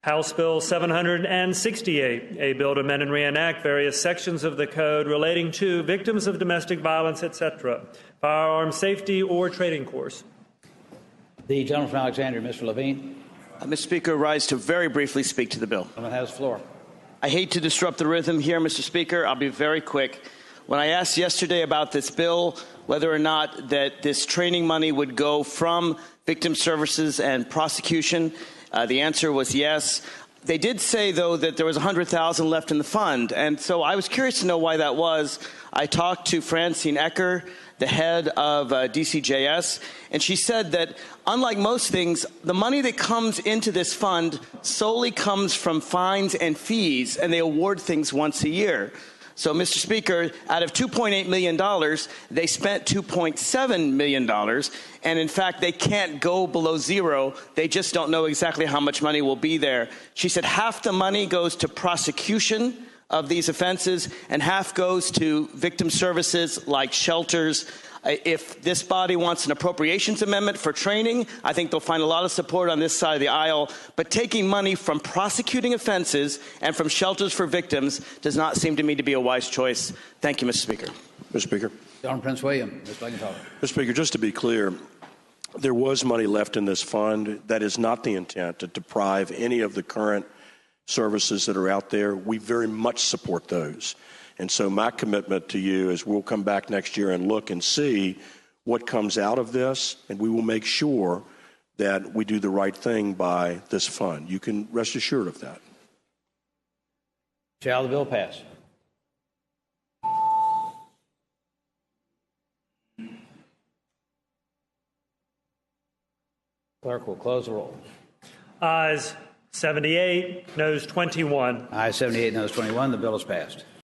House Bill 768, a bill to amend and reenact various sections of the code relating to victims of domestic violence, etc., firearm safety or training course. The gentleman from Alexandria, Mr. Levine. Mr. Speaker, rise to very briefly speak to the bill. The gentleman has the floor. I hate to disrupt the rhythm here, Mr. Speaker. I'll be very quick. When I asked yesterday about this bill, whether or not that this training money would go from victim services and prosecution, the answer was yes. They did say, though, that there was $100,000 left in the fund, and so I was curious to know why that was. I talked to Francine Ecker, the head of DCJS, and she said that, unlike most things, the money that comes into this fund solely comes from fines and fees, and they award things once a year. So, Mr. Speaker, out of $2.8 million, they spent $2.7 million, and in fact, they can't go below zero. They just don't know exactly how much money will be there. She said half the money goes to prosecution of these offenses, and half goes to victim services like shelters. If this body wants an appropriations amendment for training, I think they'll find a lot of support on this side of the aisle. But taking money from prosecuting offenses and from shelters for victims does not seem to me to be a wise choice. Thank you, Mr. Speaker. Mr. Speaker. Gentleman Prince William. Mr. Blankenthal. Mr. Speaker, just to be clear, there was money left in this fund. That is not the intent to deprive any of the current services that are out there. We very much support those. And so my commitment to you is we'll come back next year and look and see what comes out of this, and we will make sure that we do the right thing by this fund. You can rest assured of that. Shall the bill pass? Clerk will close the roll. Ayes 78, noes 21. Ayes 78, noes 21. The bill is passed.